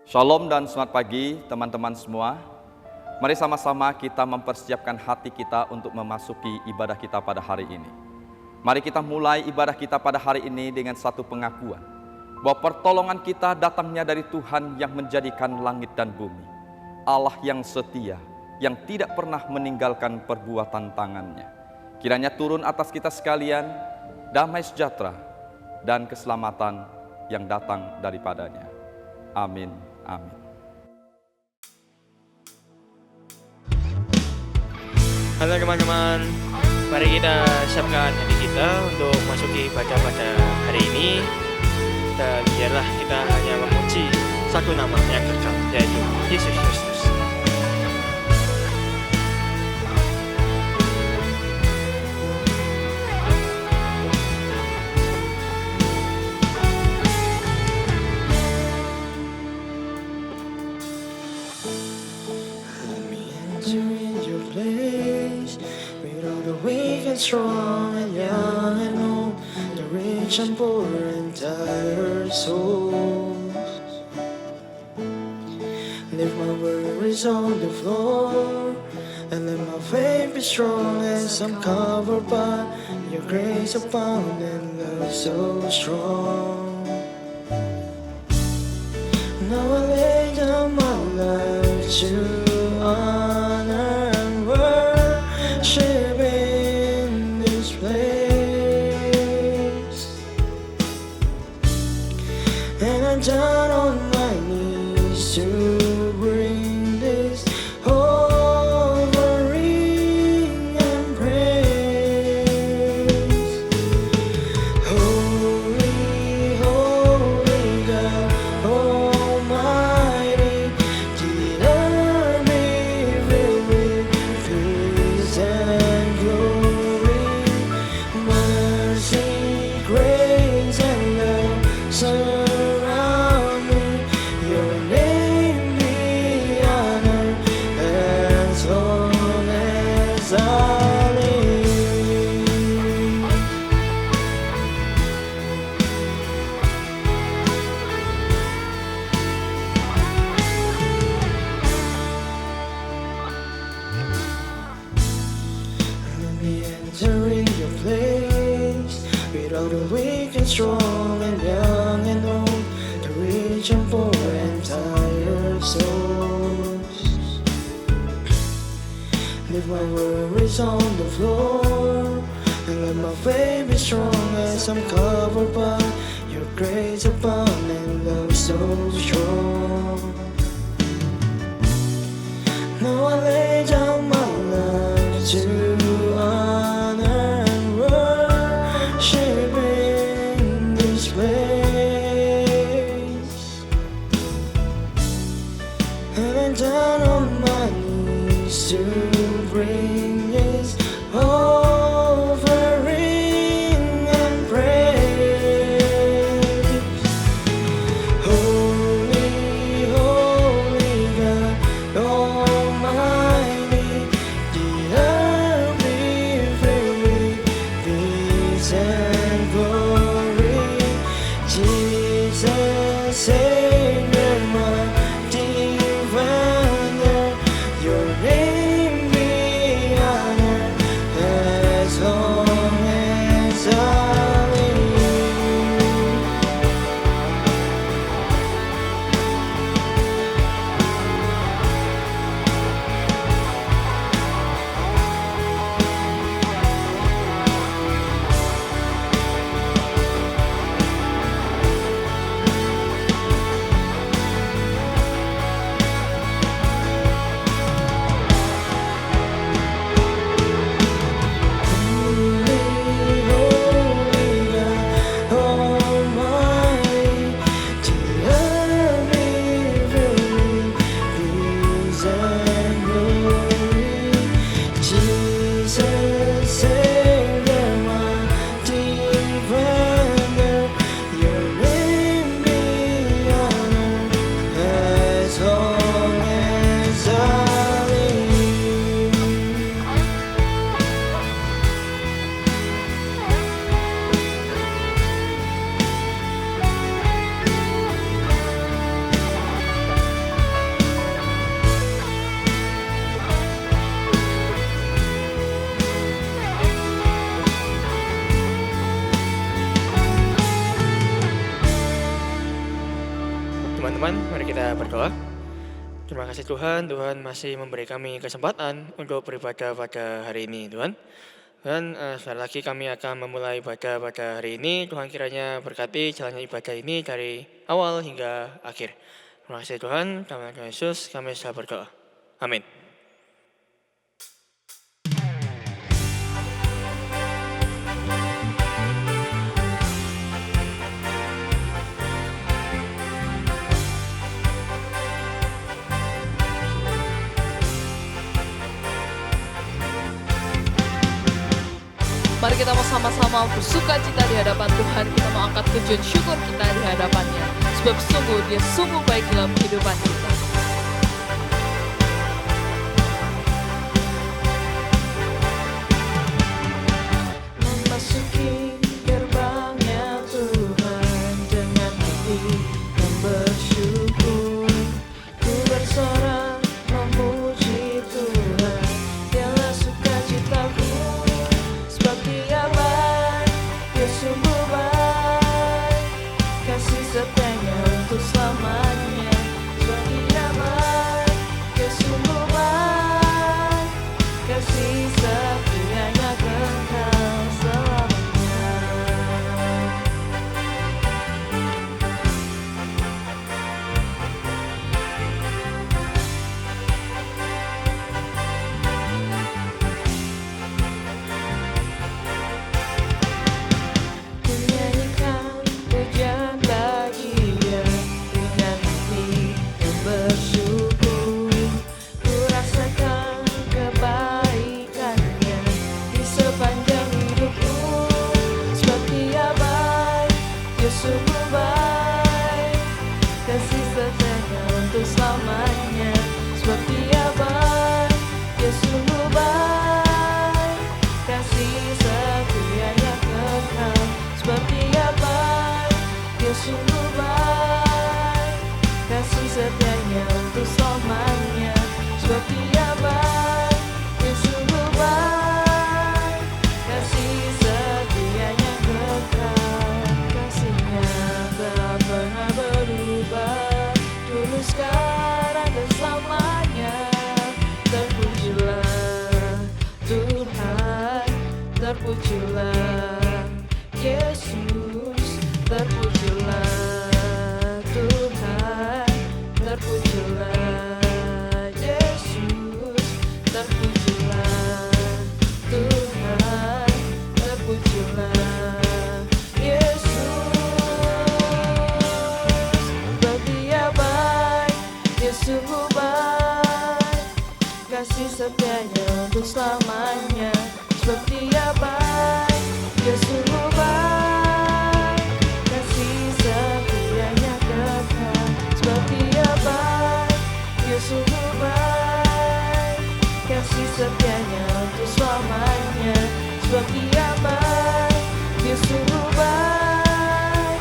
Shalom dan selamat pagi teman-teman semua. Mari sama-sama kita mempersiapkan hati kita untuk memasuki ibadah kita pada hari ini. Mari kita mulai ibadah kita pada hari ini dengan satu pengakuan bahwa pertolongan kita datangnya dari Tuhan yang menjadikan langit dan bumi. Allah yang setia, yang tidak pernah meninggalkan perbuatan tangannya. Kiranya turun atas kita sekalian damai sejahtera dan keselamatan yang datang daripadanya. Amin. Amin. Halo teman-teman, mari kita siapkan hati kita untuk masuki ibadah pada hari ini. Dan biarlah kita hanya memuji satu nama yang kekal, yaitu Yesus Kristus. Strong and young and old, the rich and poor and tired souls. Leave my worries on the floor and let my faith be strong as I'm covered by your grace abound and love so strong. Now I lay down my life to honor and worship down on my knees to bring this offering and praise. Holy, holy God Almighty, the earth be filled with praise and glory, mercy, grace and love. Entering your place with all the weak and strong and young and old, the rich and poor and tired souls. Leave my worries on the floor and let my faith be strong as I'm covered by your grace abound and love so strong. Now I lay down my life to honor and worship in this place, and I'm down on my knees to bring His offering and praise. Holy, holy God Almighty, the earth be filled with peace and glory. Jesus, Savior, my defender, your name be Teman-teman, mari kita berdoa. Terima kasih Tuhan, Tuhan masih memberi kami kesempatan untuk beribadah pada hari ini Tuhan. Dan sekali lagi kami akan memulai ibadah pada hari ini. Tuhan kiranya berkati jalannya ibadah ini dari awal hingga akhir. Terima kasih Tuhan, dalam nama Yesus kami sudah berdoa. Amin. Mari kita mau sama-sama bersuka cita di hadapan Tuhan. Kita mau angkat pujian syukur kita di hadapannya. Sebab sungguh Dia sungguh baik dalam kehidupan kita. Memasuki gerbangnya Tuhan dengan hati yang bersyukur, ku bersorak memuji Tuhan. Dialah sukacitaku, sebab Dia baik, Dia sungguh baik, kasih setianya untuk selamanya. Sebab Dia baik, Dia sungguh baik, kasih setianya kekal selamanya. Menyanyikan pujian bagi Dia dengan hati yang bersyukur, ku rasakan kebaikannya di sepanjang hidupku. Sebab Dia baik, Dia sungguh baik, kasih setianya untuk selamanya. Sebab Dia baik, Dia sungguh baik, kasih setianya kekal. Sebab Dia baik, Dia sungguh baik, kasih setianya untuk selamanya. Sebab Dia baik, Dia sungguh baik, kasih setianya kekal. Kasih-Nya tak pernah berubah, dulu sekarang dan selamanya. Terpujilah Tuhan, terpujilah Yesus, terpujilah Tuhan, terpujilah Yesus, terpujilah Tuhan, terpujilah Yesus. Sebab Dia baik, Dia sungguh baik, kasih setianya untuk selamanya. Sebab Dia baik, Dia sungguh baik, kasih setianya kekal. Sebab Dia baik, Dia sungguh baik, kasih setianya untuk selamanya. Sebab Dia baik, Dia sungguh baik,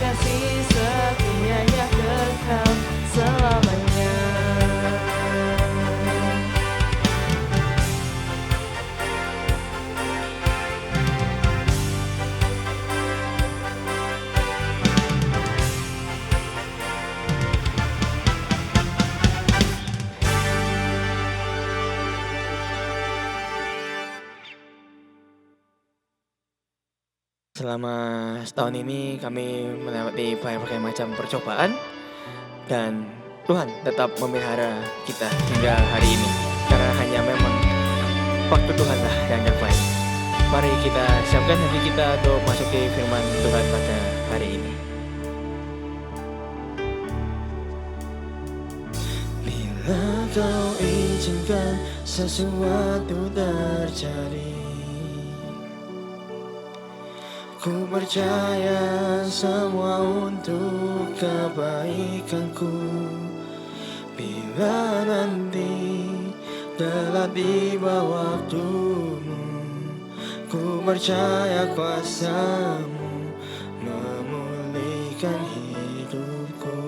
kasih setianya kekal selamanya. Selama setahun ini kami melewati berbagai macam percobaan dan Tuhan tetap memelihara kita hingga hari ini. Karena hanya memang waktu Tuhanlah yang terbaik. Mari kita siapkan hati kita untuk masuki firman Tuhan pada hari ini. Bila Kau izinkan sesuatu terjadi, ku percaya semua untuk kebaikanku. Bila nanti telah tiba waktumu, ku percaya kuasa-Mu memulihkan hidupku.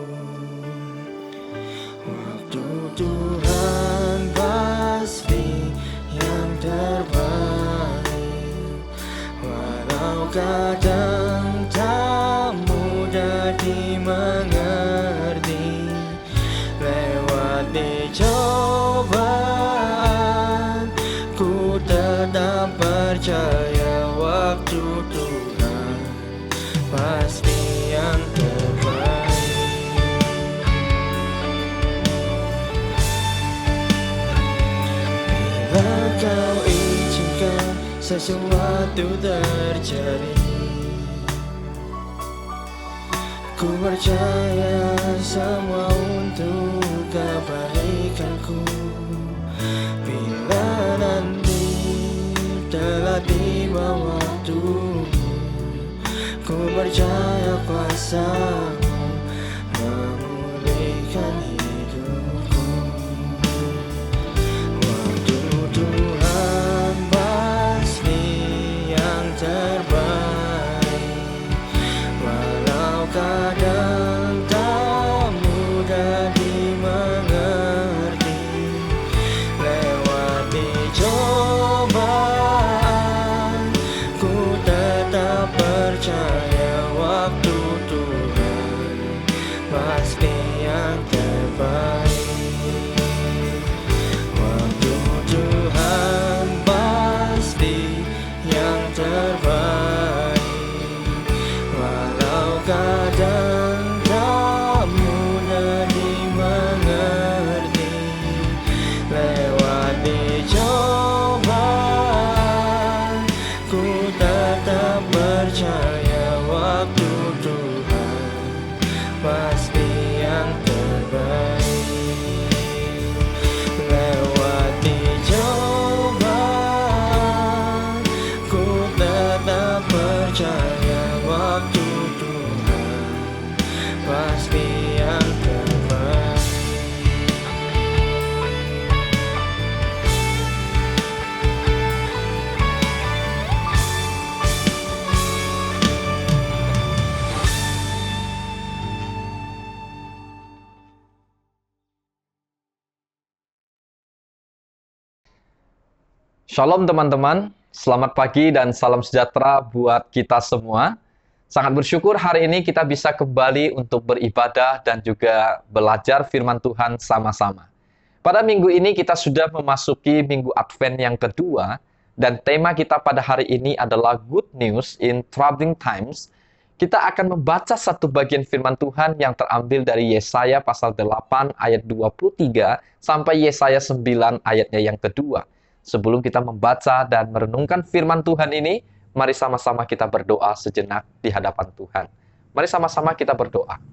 Waktu Tuhan pasti yang terbaik, walau kadang tak mudah dimengerti. sesuatu terjadi. Ku percaya semua untuk kebaikanku. Bila nanti telah tiba waktu, ku percaya kuasa-Mu memulihkan hidupku. Waktu Tuhan pasti yang terbaik, walau kadang tak mudah dimengerti. Lewati cobaan, ku tetap percaya waktu Tuhan pasti yang terbaik. Waktu Tuhan pasti yang terbaik, walau kadang tak mudah dimengerti. Lewati cobaan, ku tetap percaya waktu Tuhan pasti yang terbaik. Lewati cobaan, ku tetap percaya waktu Tuhan pasti yang terbaik. Shalom teman-teman, selamat pagi dan salam sejahtera buat kita semua. Sangat bersyukur hari ini kita bisa kembali untuk beribadah dan juga belajar firman Tuhan sama-sama. Pada minggu ini kita sudah memasuki minggu Advent yang kedua, dan tema kita pada hari ini adalah Good News in Troubling Times. Kita akan membaca satu bagian firman Tuhan yang terambil dari Yesaya pasal 8 ayat 23 sampai Yesaya 9 ayatnya yang kedua. Sebelum kita membaca dan merenungkan firman Tuhan ini, mari sama-sama kita berdoa sejenak di hadapan Tuhan. Mari sama-sama kita berdoa.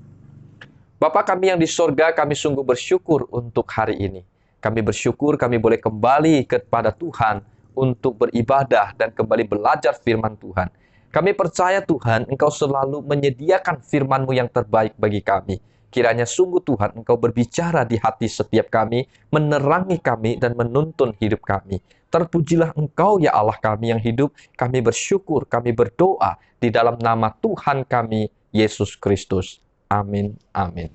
Bapa kami yang di sorga, kami sungguh bersyukur untuk hari ini. Kami bersyukur kami boleh kembali kepada Tuhan untuk beribadah dan kembali belajar firman Tuhan. Kami percaya Tuhan, Engkau selalu menyediakan firman-Mu yang terbaik bagi kami. Kiranya sungguh Tuhan, Engkau berbicara di hati setiap kami, menerangi kami dan menuntun hidup kami. Terpujilah Engkau ya Allah kami yang hidup. Kami bersyukur, kami berdoa di dalam nama Tuhan kami, Yesus Kristus. Amin. Amin.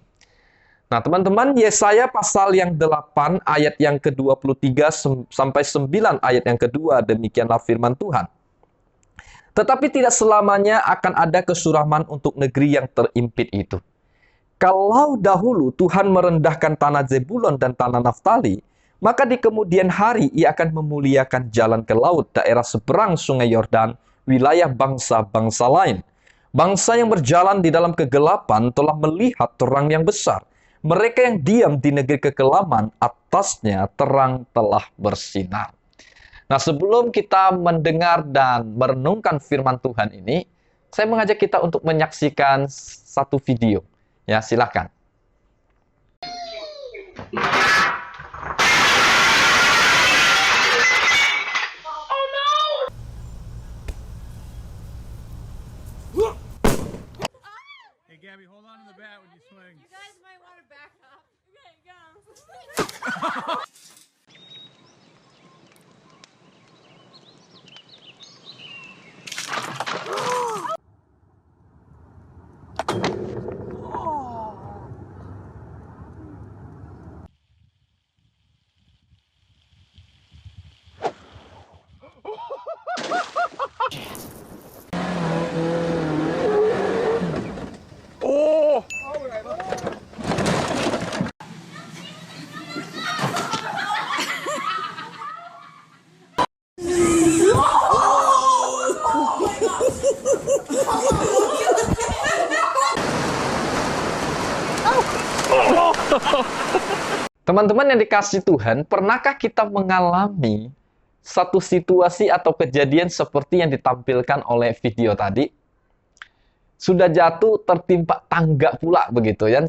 Nah teman-teman, Yesaya pasal yang 8 ayat yang ke-23 sampai 9 ayat yang kedua, demikianlah firman Tuhan. Tetapi tidak selamanya akan ada kesuraman untuk negeri yang terimpit itu. Kalau dahulu Tuhan merendahkan tanah Zebulon dan tanah Naftali, maka di kemudian hari Ia akan memuliakan jalan ke laut, daerah seberang sungai Yordan, wilayah bangsa-bangsa lain. Bangsa yang berjalan di dalam kegelapan telah melihat terang yang besar. Mereka yang diam di negeri kekelaman, atasnya terang telah bersinar. Nah, sebelum kita mendengar dan merenungkan firman Tuhan ini, saya mengajak kita untuk menyaksikan satu video. Ya, silakan. Hey, Gabby, hold on to the bat when you swing. You guys might want to back up. Okay, go. Teman-teman yang dikasihi Tuhan, pernahkah kita mengalami satu situasi atau kejadian seperti yang ditampilkan oleh video tadi. Sudah jatuh tertimpa tangga pula begitu ya.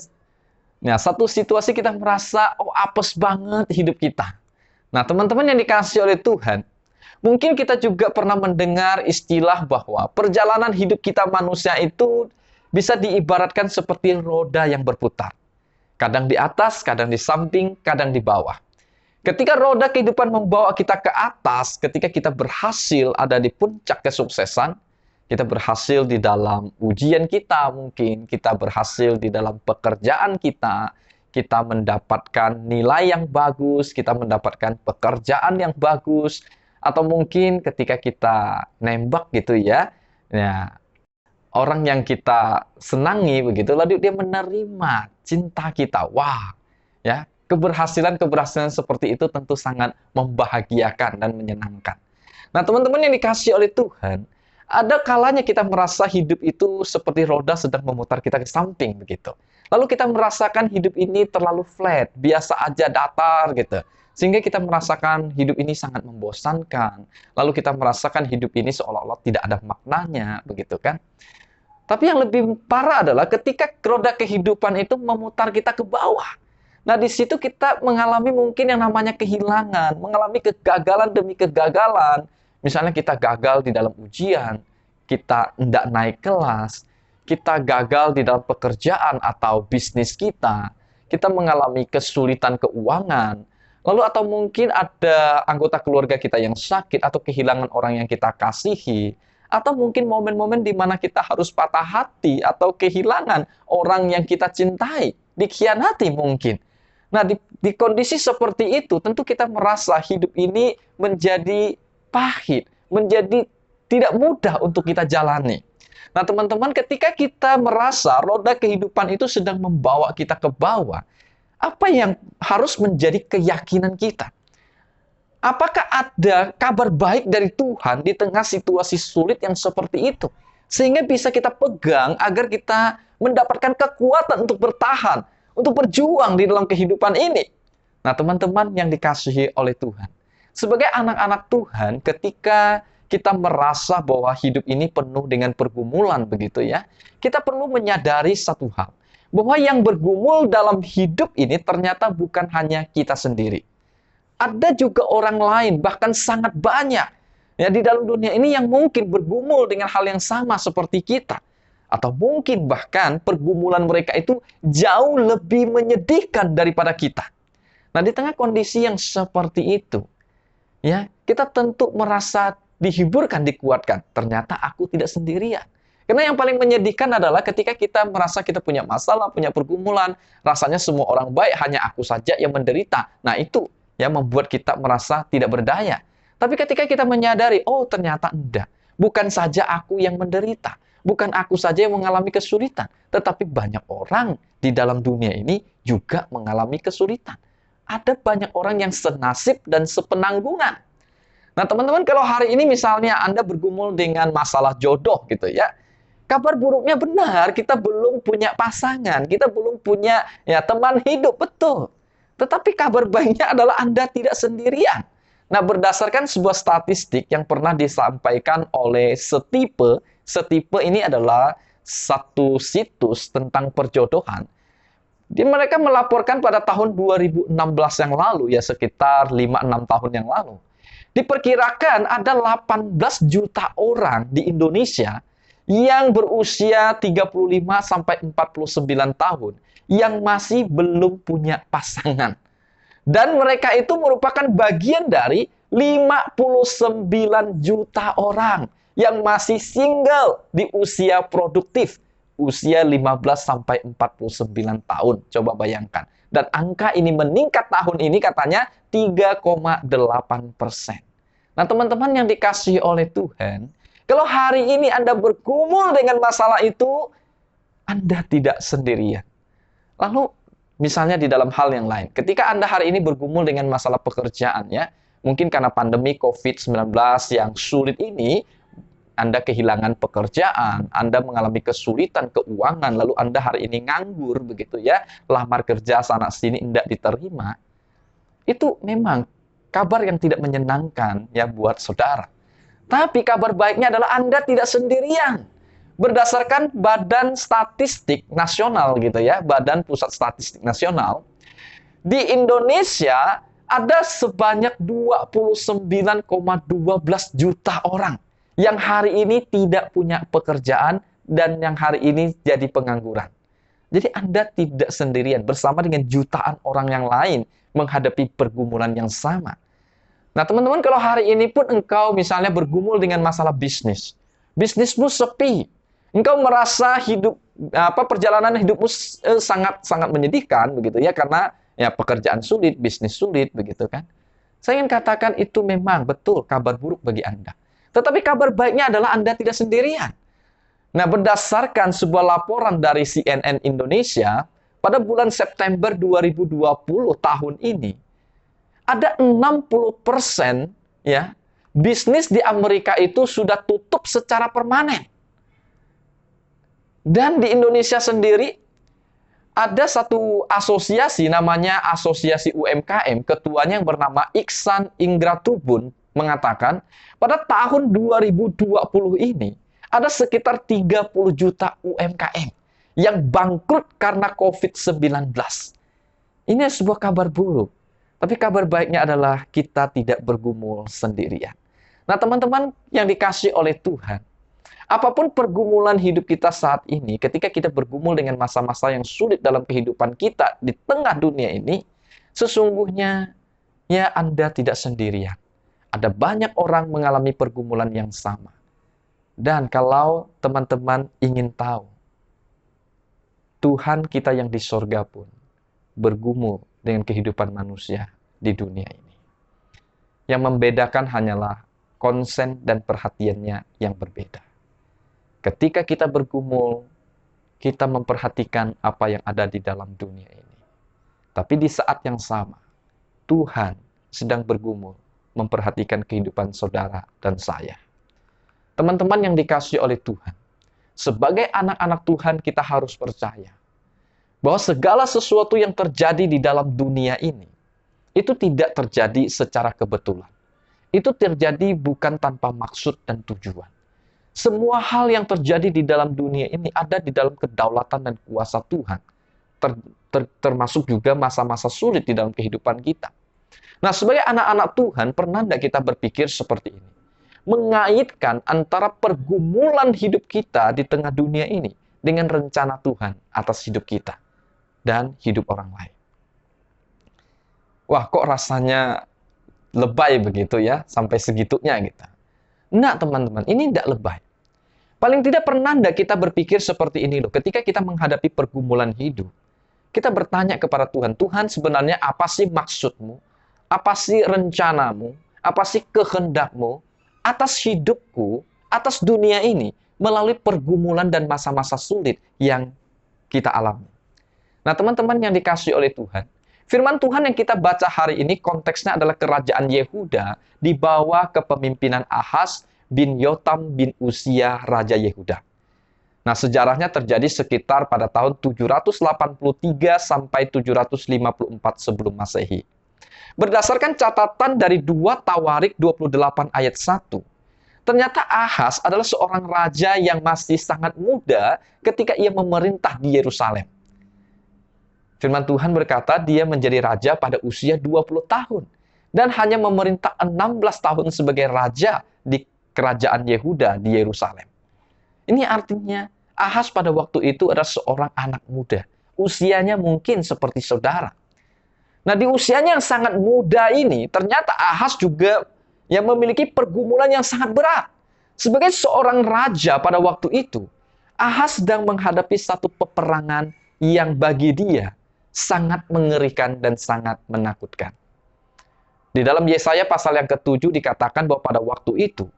Nah, satu situasi kita merasa, oh apes banget hidup kita. Nah, teman-teman yang dikasihi oleh Tuhan, mungkin kita juga pernah mendengar istilah bahwa perjalanan hidup kita manusia itu bisa diibaratkan seperti roda yang berputar. Kadang di atas, kadang di samping, kadang di bawah. Ketika roda kehidupan membawa kita ke atas, ketika kita berhasil ada di puncak kesuksesan, kita berhasil di dalam ujian kita mungkin, kita berhasil di dalam pekerjaan kita mendapatkan nilai yang bagus, kita mendapatkan pekerjaan yang bagus, atau mungkin ketika kita nembak gitu ya, orang yang kita senangi begitu, lalu dia menerima cinta kita. Wah, ya, keberhasilan seperti itu tentu sangat membahagiakan dan menyenangkan. Nah, teman-teman yang dikasihi oleh Tuhan, ada kalanya kita merasa hidup itu seperti roda sedang memutar kita ke samping begitu. Lalu kita merasakan hidup ini terlalu flat, biasa aja, datar gitu. Sehingga kita merasakan hidup ini sangat membosankan. Lalu kita merasakan hidup ini seolah-olah tidak ada maknanya begitu kan. Tapi yang lebih parah adalah ketika roda kehidupan itu memutar kita ke bawah. Nah, di situ kita mengalami mungkin yang namanya kehilangan, mengalami kegagalan demi kegagalan. Misalnya kita gagal di dalam ujian, kita tidak naik kelas, kita gagal di dalam pekerjaan atau bisnis kita mengalami kesulitan keuangan, lalu atau mungkin ada anggota keluarga kita yang sakit atau kehilangan orang yang kita kasihi, atau mungkin momen-momen di mana kita harus patah hati atau kehilangan orang yang kita cintai, dikhianati mungkin. Nah, di kondisi seperti itu, tentu kita merasa hidup ini menjadi pahit, menjadi tidak mudah untuk kita jalani. Nah, teman-teman, ketika kita merasa roda kehidupan itu sedang membawa kita ke bawah, apa yang harus menjadi keyakinan kita? Apakah ada kabar baik dari Tuhan di tengah situasi sulit yang seperti itu? Sehingga bisa kita pegang agar kita mendapatkan kekuatan untuk bertahan, untuk berjuang di dalam kehidupan ini. Nah, teman-teman yang dikasihi oleh Tuhan, sebagai anak-anak Tuhan, ketika kita merasa bahwa hidup ini penuh dengan pergumulan begitu ya, kita perlu menyadari satu hal, bahwa yang bergumul dalam hidup ini ternyata bukan hanya kita sendiri. Ada juga orang lain, bahkan sangat banyak ya di dalam dunia ini yang mungkin bergumul dengan hal yang sama seperti kita. Atau mungkin bahkan pergumulan mereka itu jauh lebih menyedihkan daripada kita. Nah, di tengah kondisi yang seperti itu, ya, kita tentu merasa dihiburkan, dikuatkan. Ternyata aku tidak sendirian. Karena yang paling menyedihkan adalah ketika kita merasa kita punya masalah, punya pergumulan, rasanya semua orang baik, hanya aku saja yang menderita. Nah, itu yang membuat kita merasa tidak berdaya. Tapi ketika kita menyadari, oh ternyata enggak. Bukan saja aku yang menderita. Bukan aku saja yang mengalami kesulitan. Tetapi banyak orang di dalam dunia ini juga mengalami kesulitan. Ada banyak orang yang senasib dan sepenanggungan. Nah, teman-teman, kalau hari ini misalnya Anda bergumul dengan masalah jodoh gitu ya, kabar buruknya benar, kita belum punya pasangan, kita belum punya ya teman hidup, betul. Tetapi kabar baiknya adalah Anda tidak sendirian. Nah, berdasarkan sebuah statistik yang pernah disampaikan oleh Setipe ini adalah satu situs tentang perjodohan. Mereka melaporkan pada tahun 2016 yang lalu, ya sekitar 5-6 tahun yang lalu. Diperkirakan ada 18 juta orang di Indonesia yang berusia 35-49 tahun yang masih belum punya pasangan. Dan mereka itu merupakan bagian dari 59 juta orang yang masih single di usia produktif. Usia 15-49 tahun. Coba bayangkan. Dan angka ini meningkat tahun ini katanya 3,8%. Nah, teman-teman yang dikasihi oleh Tuhan, kalau hari ini Anda bergumul dengan masalah itu, Anda tidak sendirian. Lalu, misalnya di dalam hal yang lain, ketika Anda hari ini bergumul dengan masalah pekerjaan, ya, mungkin karena pandemi COVID-19 yang sulit ini, Anda kehilangan pekerjaan, Anda mengalami kesulitan keuangan, lalu Anda hari ini nganggur, begitu ya, lamar kerja sana-sini tidak diterima. Itu memang kabar yang tidak menyenangkan ya buat saudara. Tapi kabar baiknya adalah Anda tidak sendirian. Berdasarkan Badan Statistik Nasional gitu ya, Badan Pusat Statistik Nasional, di Indonesia ada sebanyak 29,12 juta orang yang hari ini tidak punya pekerjaan dan yang hari ini jadi pengangguran. Jadi Anda tidak sendirian, bersama dengan jutaan orang yang lain menghadapi pergumulan yang sama. Nah teman-teman, kalau hari ini pun engkau misalnya bergumul dengan masalah bisnis, bisnismu sepi, engkau merasa perjalanan hidupmu sangat menyedihkan begitu ya, karena ya pekerjaan sulit, bisnis sulit begitu kan. Saya ingin katakan itu memang betul kabar buruk bagi Anda. Tetapi kabar baiknya adalah Anda tidak sendirian. Nah, berdasarkan sebuah laporan dari CNN Indonesia, pada bulan September 2020 tahun ini, ada 60% ya, bisnis di Amerika itu sudah tutup secara permanen. Dan di Indonesia sendiri, ada satu asosiasi namanya Asosiasi UMKM, ketuanya yang bernama Iksan Ingratubun mengatakan, pada tahun 2020 ini, ada sekitar 30 juta UMKM yang bangkrut karena COVID-19. Ini sebuah kabar buruk. Tapi kabar baiknya adalah kita tidak bergumul sendirian. Nah teman-teman yang dikasih oleh Tuhan, apapun pergumulan hidup kita saat ini, ketika kita bergumul dengan masa-masa yang sulit dalam kehidupan kita di tengah dunia ini, sesungguhnya ya Anda tidak sendirian. Ada banyak orang mengalami pergumulan yang sama. Dan kalau teman-teman ingin tahu, Tuhan kita yang di sorga pun bergumul dengan kehidupan manusia di dunia ini. Yang membedakan hanyalah konsen dan perhatiannya yang berbeda. Ketika kita bergumul, kita memperhatikan apa yang ada di dalam dunia ini. Tapi di saat yang sama, Tuhan sedang bergumul memperhatikan kehidupan saudara dan saya. Teman-teman yang dikasihi oleh Tuhan, sebagai anak-anak Tuhan kita harus percaya bahwa segala sesuatu yang terjadi di dalam dunia ini, itu tidak terjadi secara kebetulan. Itu terjadi bukan tanpa maksud dan tujuan. Semua hal yang terjadi di dalam dunia ini ada di dalam kedaulatan dan kuasa Tuhan. Termasuk juga masa-masa sulit di dalam kehidupan kita. Nah, sebagai anak-anak Tuhan, pernah tidak kita berpikir seperti ini? Mengaitkan antara pergumulan hidup kita di tengah dunia ini dengan rencana Tuhan atas hidup kita dan hidup orang lain. Wah, kok rasanya lebay begitu ya, sampai segitunya gitu. Nah, teman-teman, ini tidak lebay. Paling tidak pernah tidak kita berpikir seperti ini loh, ketika kita menghadapi pergumulan hidup, kita bertanya kepada Tuhan, Tuhan sebenarnya apa sih maksudmu? Apa sih rencanamu? Apa sih kehendakmu atas hidupku, atas dunia ini, melalui pergumulan dan masa-masa sulit yang kita alami. Nah, teman-teman yang dikasihi oleh Tuhan, firman Tuhan yang kita baca hari ini konteksnya adalah kerajaan Yehuda di bawah kepemimpinan Ahaz bin Yotam bin Usia Raja Yehuda. Nah, sejarahnya terjadi sekitar pada tahun 783 sampai 754 sebelum Masehi. Berdasarkan catatan dari 2 Tawarik 28 ayat 1, ternyata Ahaz adalah seorang raja yang masih sangat muda ketika ia memerintah di Yerusalem. Firman Tuhan berkata dia menjadi raja pada usia 20 tahun dan hanya memerintah 16 tahun sebagai raja di kerajaan Yehuda di Yerusalem. Ini artinya Ahaz pada waktu itu adalah seorang anak muda. Usianya mungkin seperti saudara. Nah, di usianya yang sangat muda ini, ternyata Ahaz juga yang memiliki pergumulan yang sangat berat. Sebagai seorang raja pada waktu itu, Ahaz sedang menghadapi satu peperangan yang bagi dia sangat mengerikan dan sangat menakutkan. Di dalam Yesaya pasal yang ke-7 dikatakan bahwa pada waktu itu,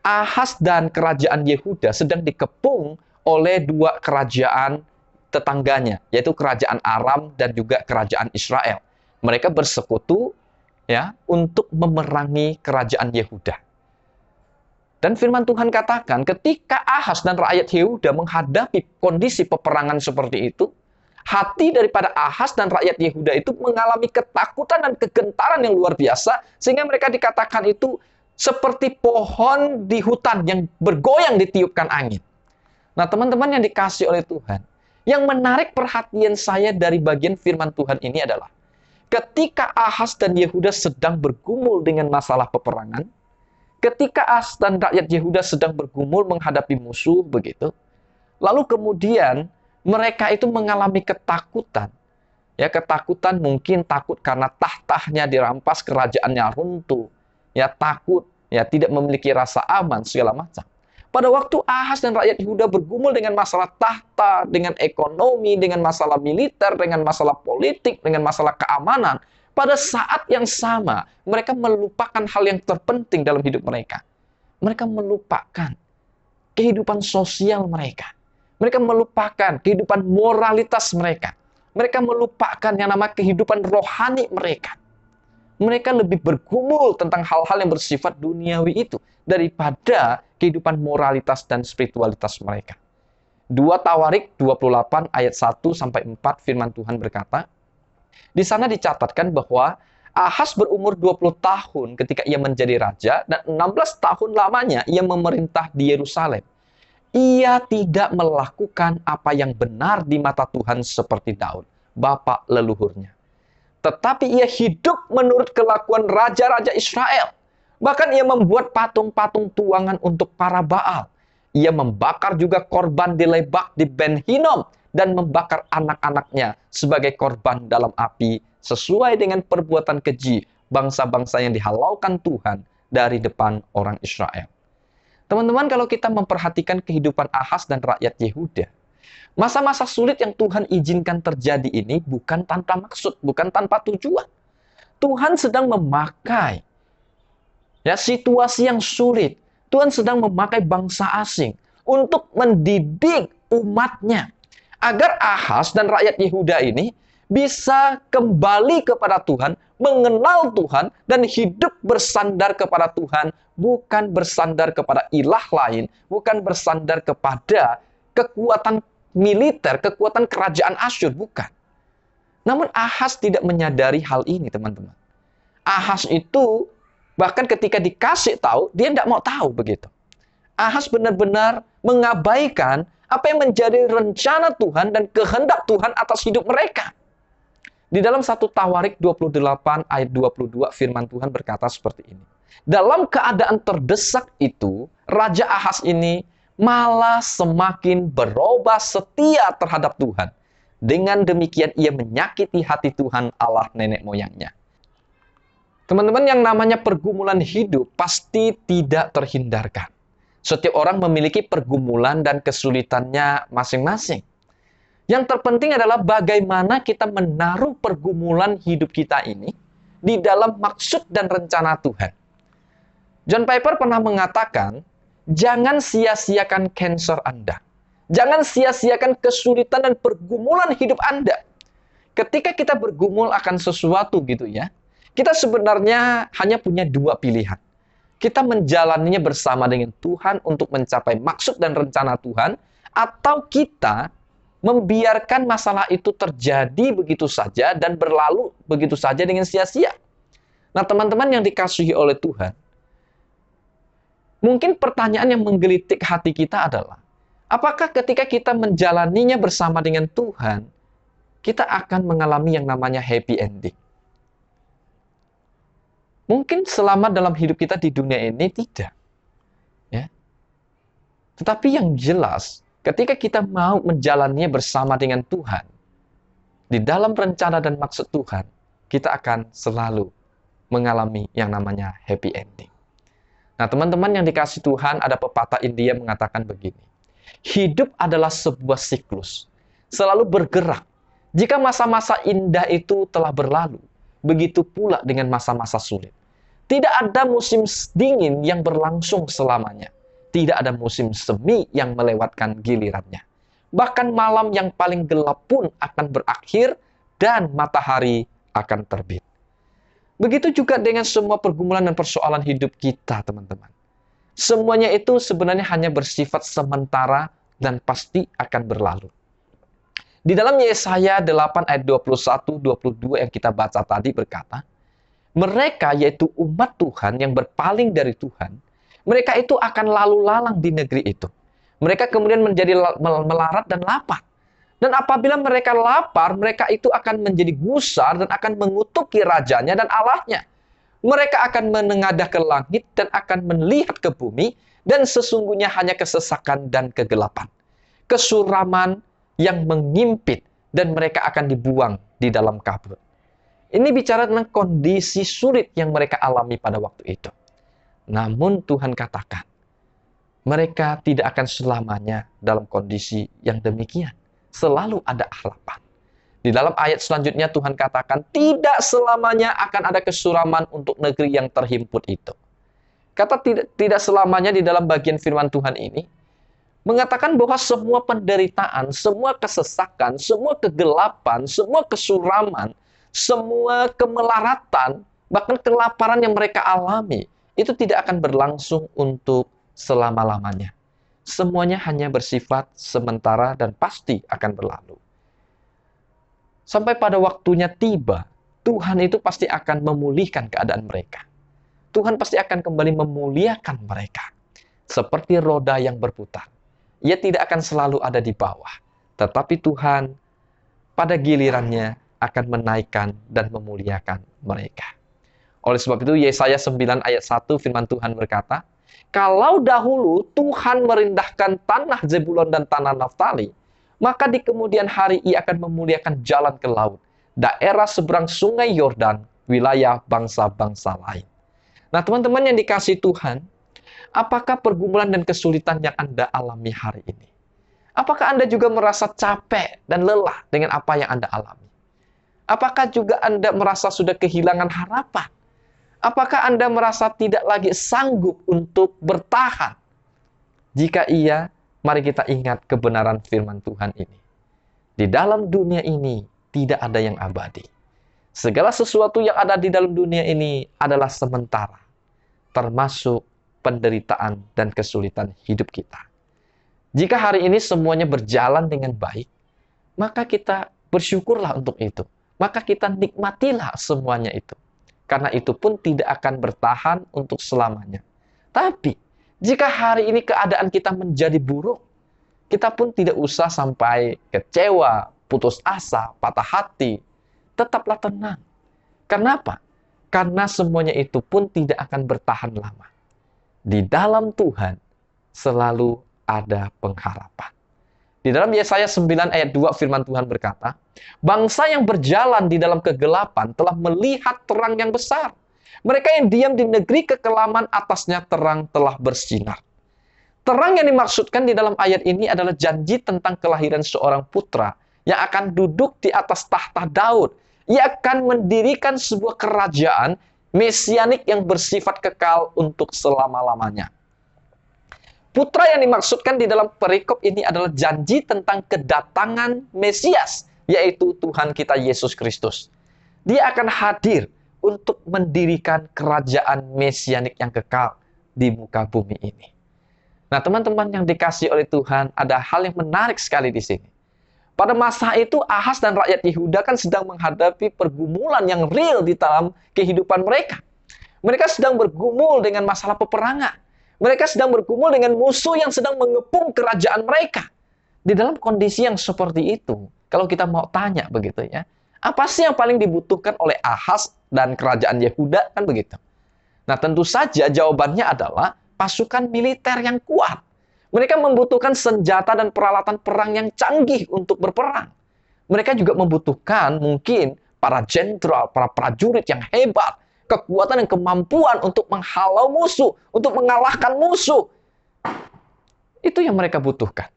Ahaz dan kerajaan Yehuda sedang dikepung oleh 2 kerajaan tetangganya, yaitu kerajaan Aram dan juga kerajaan Israel. Mereka bersekutu ya untuk memerangi kerajaan Yehuda. Dan firman Tuhan katakan ketika Ahaz dan rakyat Yehuda menghadapi kondisi peperangan seperti itu, Hati daripada Ahaz dan rakyat Yehuda itu mengalami ketakutan dan kegentaran yang luar biasa, sehingga mereka dikatakan itu seperti pohon di hutan yang bergoyang ditiupkan angin. Nah, teman-teman yang dikasihi oleh Tuhan, yang menarik perhatian saya dari bagian firman Tuhan ini adalah ketika Ahaz dan Yehuda sedang bergumul dengan masalah peperangan, ketika Ahaz dan rakyat Yehuda sedang bergumul menghadapi musuh begitu, lalu kemudian mereka itu mengalami ketakutan. Ya, ketakutan mungkin takut karena tahtanya dirampas, kerajaannya runtuh. Ya, takut, ya tidak memiliki rasa aman segala macam. Pada waktu Ahaz dan rakyat Yehuda bergumul dengan masalah tahta, dengan ekonomi, dengan masalah militer, dengan masalah politik, dengan masalah keamanan, pada saat yang sama mereka melupakan hal yang terpenting dalam hidup mereka. Mereka melupakan kehidupan sosial mereka. Mereka melupakan kehidupan moralitas mereka. Mereka melupakan yang namanya kehidupan rohani mereka. Mereka lebih bergumul tentang hal-hal yang bersifat duniawi itu daripada kehidupan moralitas dan spiritualitas mereka. 2 Tawarik 28 ayat 1-4 firman Tuhan berkata, di sana dicatatkan bahwa Ahaz berumur 20 tahun ketika ia menjadi raja dan 16 tahun lamanya ia memerintah di Yerusalem. Ia tidak melakukan apa yang benar di mata Tuhan seperti Daud, bapa leluhurnya. Tetapi ia hidup menurut kelakuan raja-raja Israel. Bahkan ia membuat patung-patung tuangan untuk para Baal. Ia membakar juga korban dilebak di Ben Hinnom dan membakar anak-anaknya sebagai korban dalam api sesuai dengan perbuatan keji bangsa-bangsa yang dihalaukan Tuhan dari depan orang Israel. Teman-teman, kalau kita memperhatikan kehidupan Ahaz dan rakyat Yehuda, masa-masa sulit yang Tuhan izinkan terjadi ini bukan tanpa maksud, bukan tanpa tujuan. Tuhan sedang memakai situasi yang sulit. Tuhan sedang memakai bangsa asing untuk mendidik umatnya. Agar Ahaz dan rakyat Yehuda ini bisa kembali kepada Tuhan, mengenal Tuhan, dan hidup bersandar kepada Tuhan, bukan bersandar kepada ilah lain, bukan bersandar kepada kekuatan militer, kekuatan kerajaan Asyur, bukan. Namun Ahaz tidak menyadari hal ini, teman-teman. Ahaz itu bahkan ketika dikasih tahu, dia tidak mau tahu begitu. Ahaz benar-benar mengabaikan apa yang menjadi rencana Tuhan dan kehendak Tuhan atas hidup mereka. Di dalam 1 Tawarik 28 ayat 22 firman Tuhan berkata seperti ini. Dalam keadaan terdesak itu, Raja Ahaz ini malah semakin berubah setia terhadap Tuhan. Dengan demikian ia menyakiti hati Tuhan Allah nenek moyangnya. Teman-teman, yang namanya pergumulan hidup pasti tidak terhindarkan. Setiap orang memiliki pergumulan dan kesulitannya masing-masing. Yang terpenting adalah bagaimana kita menaruh pergumulan hidup kita ini di dalam maksud dan rencana Tuhan. John Piper pernah mengatakan, jangan sia-siakan cancer Anda. Jangan sia-siakan kesulitan dan pergumulan hidup Anda. Ketika kita bergumul akan sesuatu gitu ya, kita sebenarnya hanya punya 2 pilihan. Kita menjalaninya bersama dengan Tuhan untuk mencapai maksud dan rencana Tuhan, atau kita membiarkan masalah itu terjadi begitu saja dan berlalu begitu saja dengan sia-sia. Nah, teman-teman yang dikasihi oleh Tuhan, mungkin pertanyaan yang menggelitik hati kita adalah, apakah ketika kita menjalaninya bersama dengan Tuhan, kita akan mengalami yang namanya happy ending? Mungkin selama dalam hidup kita di dunia ini tidak. Ya. Tetapi yang jelas, ketika kita mau menjalannya bersama dengan Tuhan, di dalam rencana dan maksud Tuhan, kita akan selalu mengalami yang namanya happy ending. Nah, teman-teman yang dikasihi Tuhan, ada pepatah India mengatakan begini. Hidup adalah sebuah siklus, selalu bergerak. Jika masa-masa indah itu telah berlalu, begitu pula dengan masa-masa sulit. Tidak ada musim dingin yang berlangsung selamanya. Tidak ada musim semi yang melewatkan gilirannya. Bahkan malam yang paling gelap pun akan berakhir dan matahari akan terbit. Begitu juga dengan semua pergumulan dan persoalan hidup kita, teman-teman. Semuanya itu sebenarnya hanya bersifat sementara dan pasti akan berlalu. Di dalam Yesaya 8 ayat 21-22 yang kita baca tadi berkata, mereka yaitu umat Tuhan yang berpaling dari Tuhan, mereka itu akan lalu lalang di negeri itu. Mereka kemudian menjadi melarat dan lapar. Dan apabila mereka lapar, mereka itu akan menjadi gusar dan akan mengutuki rajanya dan Allahnya. Mereka akan menengadah ke langit dan akan melihat ke bumi, dan sesungguhnya hanya kesesakan dan kegelapan. Kesuraman yang mengimpit, dan mereka akan dibuang di dalam kabut. Ini bicara tentang kondisi sulit yang mereka alami pada waktu itu. Namun Tuhan katakan, mereka tidak akan selamanya dalam kondisi yang demikian. Selalu ada harapan. Di dalam ayat selanjutnya Tuhan katakan, tidak selamanya akan ada kesuraman untuk negeri yang terhimpit itu. Kata tidak selamanya di dalam bagian firman Tuhan ini, mengatakan bahwa semua penderitaan, semua kesesakan, semua kegelapan, semua kesuraman, semua kemelaratan, bahkan kelaparan yang mereka alami, itu tidak akan berlangsung untuk selama-lamanya. Semuanya hanya bersifat sementara dan pasti akan berlalu. Sampai pada waktunya tiba, Tuhan itu pasti akan memulihkan keadaan mereka. Tuhan pasti akan kembali memuliakan mereka. Seperti roda yang berputar. Ia tidak akan selalu ada di bawah. Tetapi Tuhan pada gilirannya akan menaikkan dan memuliakan mereka. Oleh sebab itu Yesaya 9 ayat 1 firman Tuhan berkata, kalau dahulu Tuhan merendahkan tanah Zebulon dan tanah Naftali, maka di kemudian hari Ia akan memuliakan jalan ke laut, daerah seberang sungai Yordan, wilayah bangsa-bangsa lain. Nah teman-teman yang dikasihi Tuhan, apakah pergumulan dan kesulitan yang Anda alami hari ini? Apakah Anda juga merasa capek dan lelah dengan apa yang Anda alami? Apakah juga Anda merasa sudah kehilangan harapan? Apakah Anda merasa tidak lagi sanggup untuk bertahan? Jika iya, mari kita ingat kebenaran firman Tuhan ini. Di dalam dunia ini tidak ada yang abadi. Segala sesuatu yang ada di dalam dunia ini adalah sementara, termasuk penderitaan dan kesulitan hidup kita. Jika hari ini semuanya berjalan dengan baik, maka kita bersyukurlah untuk itu. Maka kita nikmatilah semuanya itu. Karena itu pun tidak akan bertahan untuk selamanya. Tapi, jika hari ini keadaan kita menjadi buruk, kita pun tidak usah sampai kecewa, putus asa, patah hati. Tetaplah tenang. Kenapa? Karena semuanya itu pun tidak akan bertahan lama. Di dalam Tuhan selalu ada pengharapan. Di dalam Yesaya 9 ayat 2 firman Tuhan berkata, bangsa yang berjalan di dalam kegelapan telah melihat terang yang besar. Mereka yang diam di negeri kekelaman atasnya terang telah bersinar. Terang yang dimaksudkan di dalam ayat ini adalah janji tentang kelahiran seorang putra yang akan duduk di atas tahta Daud. Ia akan mendirikan sebuah kerajaan mesianik yang bersifat kekal untuk selama-lamanya. Putra yang dimaksudkan di dalam perikop ini adalah janji tentang kedatangan Mesias, yaitu Tuhan kita Yesus Kristus. Dia akan hadir untuk mendirikan kerajaan mesianik yang kekal di muka bumi ini. Nah, teman-teman yang dikasihi oleh Tuhan, ada hal yang menarik sekali di sini. Pada masa itu, Ahas dan rakyat Yehuda kan sedang menghadapi pergumulan yang real di dalam kehidupan mereka. Mereka sedang bergumul dengan masalah peperangan. Mereka sedang bergumul dengan musuh yang sedang mengepung kerajaan mereka. Di dalam kondisi yang seperti itu, kalau kita mau tanya begitu ya, apa sih yang paling dibutuhkan oleh Ahas dan kerajaan Yehuda? Kan begitu. Nah, tentu saja jawabannya adalah pasukan militer yang kuat. Mereka membutuhkan senjata dan peralatan perang yang canggih untuk berperang. Mereka juga membutuhkan mungkin para jenderal, para prajurit yang hebat, kekuatan dan kemampuan untuk menghalau musuh, untuk mengalahkan musuh. Itu yang mereka butuhkan.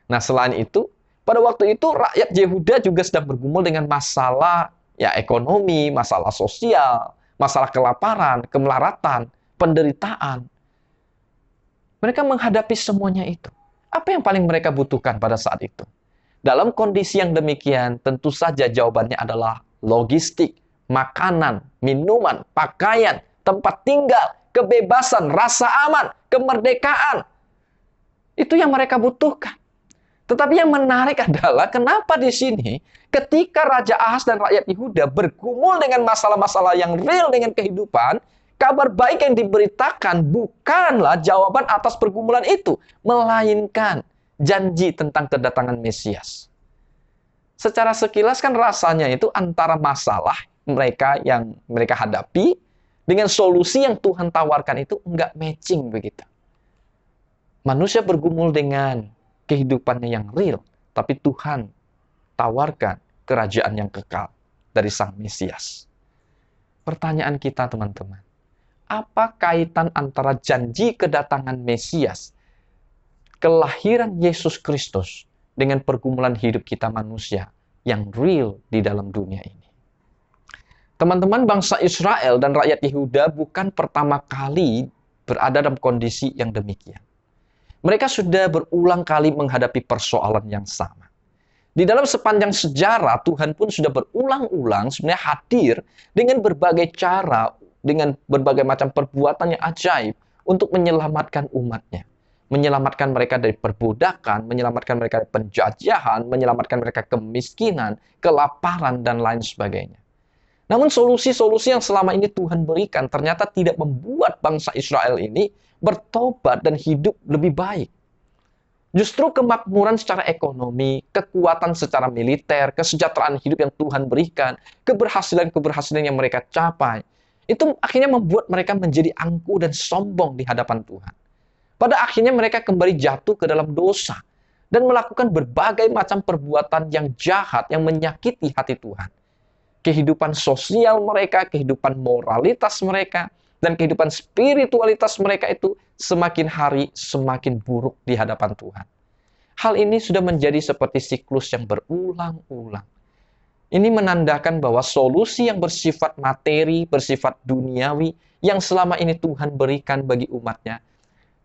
Nah, selain itu, pada waktu itu rakyat Yehuda juga sedang bergumul dengan masalah ekonomi, masalah sosial, masalah kelaparan, kemelaratan, penderitaan. Mereka menghadapi semuanya itu. Apa yang paling mereka butuhkan pada saat itu? Dalam kondisi yang demikian, tentu saja jawabannya adalah logistik, makanan, minuman, pakaian, tempat tinggal, kebebasan, rasa aman, kemerdekaan. Itu yang mereka butuhkan. Tetapi yang menarik adalah kenapa di sini ketika Raja Ahaz dan rakyat Yehuda bergumul dengan masalah-masalah yang real dengan kehidupan, kabar baik yang diberitakan bukanlah jawaban atas pergumulan itu, melainkan janji tentang kedatangan Mesias. Secara sekilas kan rasanya itu antara masalah mereka yang mereka hadapi dengan solusi yang Tuhan tawarkan itu enggak matching begitu. Manusia bergumul dengan kehidupannya yang real, tapi Tuhan tawarkan kerajaan yang kekal dari Sang Mesias. Pertanyaan kita teman-teman, apa kaitan antara janji kedatangan Mesias, kelahiran Yesus Kristus, dengan pergumulan hidup kita manusia yang real di dalam dunia ini? Teman-teman, bangsa Israel dan rakyat Yehuda bukan pertama kali berada dalam kondisi yang demikian. Mereka sudah berulang kali menghadapi persoalan yang sama. Di dalam sepanjang sejarah, Tuhan pun sudah berulang-ulang sebenarnya hadir dengan berbagai cara, dengan berbagai macam perbuatan yang ajaib untuk menyelamatkan umatnya. Menyelamatkan mereka dari perbudakan, menyelamatkan mereka dari penjajahan, menyelamatkan mereka kemiskinan, kelaparan, dan lain sebagainya. Namun solusi-solusi yang selama ini Tuhan berikan ternyata tidak membuat bangsa Israel ini bertobat dan hidup lebih baik. Justru kemakmuran secara ekonomi, kekuatan secara militer, kesejahteraan hidup yang Tuhan berikan, keberhasilan-keberhasilan yang mereka capai, itu akhirnya membuat mereka menjadi angkuh dan sombong di hadapan Tuhan. Pada akhirnya mereka kembali jatuh ke dalam dosa dan melakukan berbagai macam perbuatan yang jahat yang menyakiti hati Tuhan. Kehidupan sosial mereka, kehidupan moralitas mereka, dan kehidupan spiritualitas mereka itu semakin hari semakin buruk di hadapan Tuhan. Hal ini sudah menjadi seperti siklus yang berulang-ulang. Ini menandakan bahwa solusi yang bersifat materi, bersifat duniawi, yang selama ini Tuhan berikan bagi umatnya,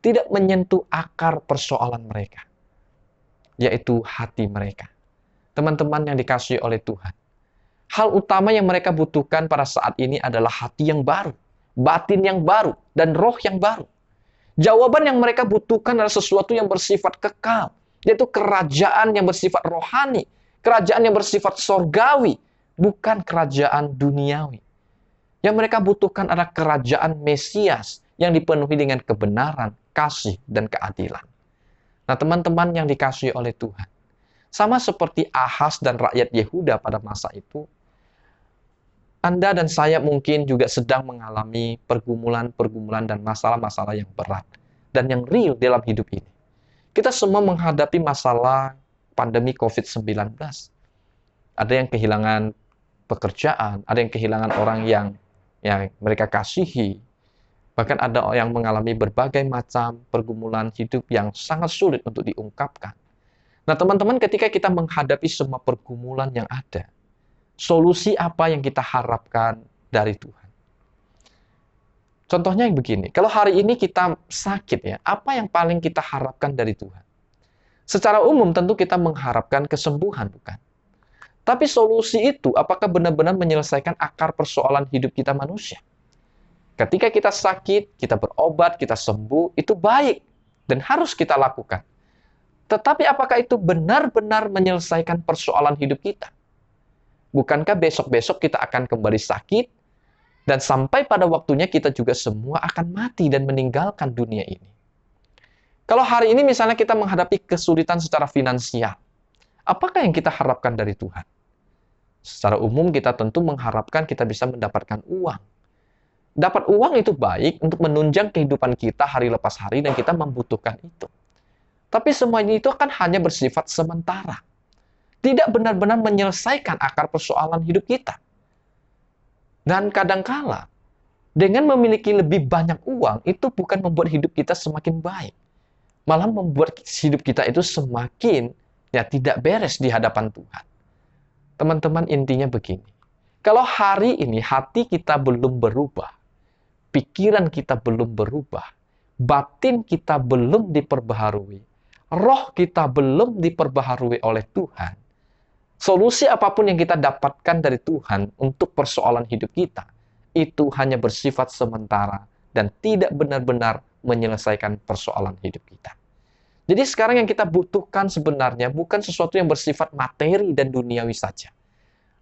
tidak menyentuh akar persoalan mereka, yaitu hati mereka. Teman-teman yang dikasihi oleh Tuhan, hal utama yang mereka butuhkan pada saat ini adalah hati yang baru, batin yang baru, dan roh yang baru. Jawaban yang mereka butuhkan adalah sesuatu yang bersifat kekal, yaitu kerajaan yang bersifat rohani, kerajaan yang bersifat sorgawi, bukan kerajaan duniawi. Yang mereka butuhkan adalah kerajaan Mesias yang dipenuhi dengan kebenaran, kasih, dan keadilan. Nah, teman-teman yang dikasihi oleh Tuhan, sama seperti Ahaz dan rakyat Yehuda pada masa itu, Anda dan saya mungkin juga sedang mengalami pergumulan-pergumulan dan masalah-masalah yang berat dan yang real dalam hidup ini. Kita semua menghadapi masalah pandemi COVID-19. Ada yang kehilangan pekerjaan, ada yang kehilangan orang yang mereka kasihi. Bahkan ada yang mengalami berbagai macam pergumulan hidup yang sangat sulit untuk diungkapkan. Nah, teman-teman, ketika kita menghadapi semua pergumulan yang ada, solusi apa yang kita harapkan dari Tuhan? Contohnya yang begini, kalau hari ini kita sakit ya, apa yang paling kita harapkan dari Tuhan? Secara umum tentu kita mengharapkan kesembuhan, bukan? Tapi solusi itu apakah benar-benar menyelesaikan akar persoalan hidup kita manusia? Ketika kita sakit, kita berobat, kita sembuh, itu baik dan harus kita lakukan. Tetapi apakah itu benar-benar menyelesaikan persoalan hidup kita? Bukankah besok-besok kita akan kembali sakit, dan sampai pada waktunya kita juga semua akan mati dan meninggalkan dunia ini? Kalau hari ini misalnya kita menghadapi kesulitan secara finansial, apakah yang kita harapkan dari Tuhan? Secara umum kita tentu mengharapkan kita bisa mendapatkan uang. Dapat uang itu baik untuk menunjang kehidupan kita hari lepas hari dan kita membutuhkan itu. Tapi semua ini itu akan hanya bersifat sementara. Tidak benar-benar menyelesaikan akar persoalan hidup kita. Dan kadangkala, dengan memiliki lebih banyak uang, itu bukan membuat hidup kita semakin baik. Malah membuat hidup kita itu semakin tidak beres di hadapan Tuhan. Teman-teman, intinya begini. Kalau hari ini hati kita belum berubah, pikiran kita belum berubah, batin kita belum diperbaharui, roh kita belum diperbaharui oleh Tuhan, solusi apapun yang kita dapatkan dari Tuhan untuk persoalan hidup kita, itu hanya bersifat sementara dan tidak benar-benar menyelesaikan persoalan hidup kita. Jadi sekarang yang kita butuhkan sebenarnya bukan sesuatu yang bersifat materi dan duniawi saja.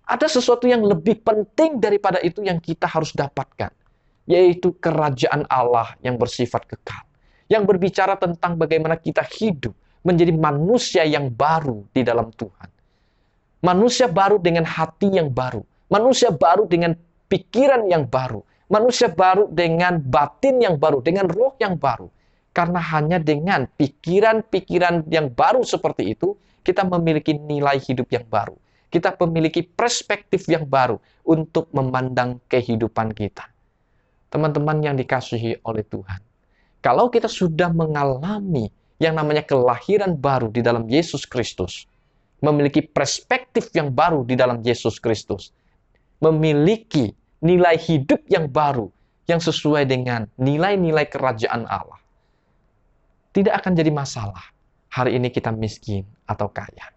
Ada sesuatu yang lebih penting daripada itu yang kita harus dapatkan, yaitu kerajaan Allah yang bersifat kekal, yang berbicara tentang bagaimana kita hidup menjadi manusia yang baru di dalam Tuhan. Manusia baru dengan hati yang baru, manusia baru dengan pikiran yang baru, manusia baru dengan batin yang baru, dengan roh yang baru. Karena hanya dengan pikiran-pikiran yang baru seperti itu, kita memiliki nilai hidup yang baru. Kita memiliki perspektif yang baru untuk memandang kehidupan kita. Teman-teman yang dikasihi oleh Tuhan, kalau kita sudah mengalami yang namanya kelahiran baru di dalam Yesus Kristus, memiliki perspektif yang baru di dalam Yesus Kristus, memiliki nilai hidup yang baru yang sesuai dengan nilai-nilai kerajaan Allah, tidak akan jadi masalah hari ini kita miskin atau kaya.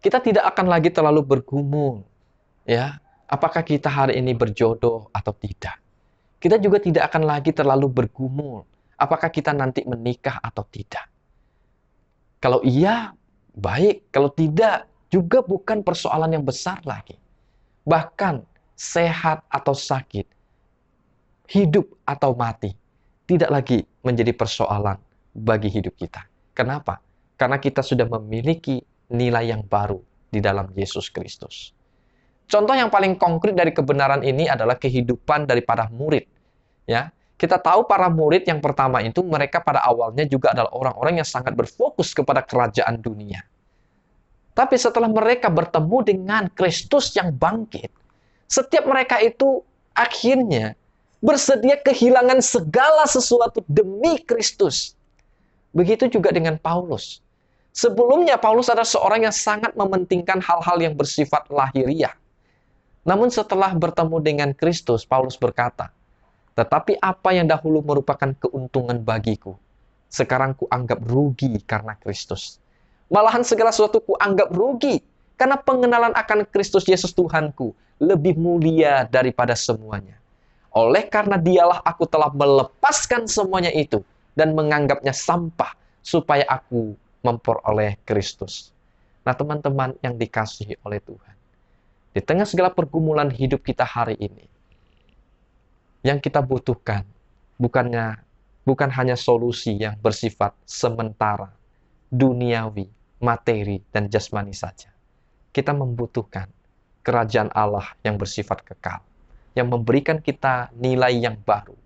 Kita tidak akan lagi terlalu bergumul, ya, apakah kita hari ini berjodoh atau tidak. Kita juga tidak akan lagi terlalu bergumul, apakah kita nanti menikah atau tidak. Kalau iya, baik. Kalau tidak, juga bukan persoalan yang besar lagi. Bahkan sehat atau sakit, hidup atau mati, tidak lagi menjadi persoalan bagi hidup kita. Kenapa? Karena kita sudah memiliki nilai yang baru di dalam Yesus Kristus. Contoh yang paling konkret dari kebenaran ini adalah kehidupan daripada murid. Ya, kita tahu para murid yang pertama itu mereka pada awalnya juga adalah orang-orang yang sangat berfokus kepada kerajaan dunia. Tapi setelah mereka bertemu dengan Kristus yang bangkit, setiap mereka itu akhirnya bersedia kehilangan segala sesuatu demi Kristus. Begitu juga dengan Paulus. Sebelumnya Paulus adalah seorang yang sangat mementingkan hal-hal yang bersifat lahiriah. Namun setelah bertemu dengan Kristus, Paulus berkata, "Tetapi apa yang dahulu merupakan keuntungan bagiku, sekarang kuanggap rugi karena Kristus. Malahan segala sesuatu kuanggap rugi, karena pengenalan akan Kristus Yesus Tuhanku lebih mulia daripada semuanya. Oleh karena dialah aku telah melepaskan semuanya itu dan menganggapnya sampah supaya aku memperoleh Kristus." Nah, teman-teman yang dikasihi oleh Tuhan, di tengah segala pergumulan hidup kita hari ini, yang kita butuhkan bukan hanya solusi yang bersifat sementara, duniawi, materi, dan jasmani saja. Kita membutuhkan kerajaan Allah yang bersifat kekal, yang memberikan kita nilai yang baru,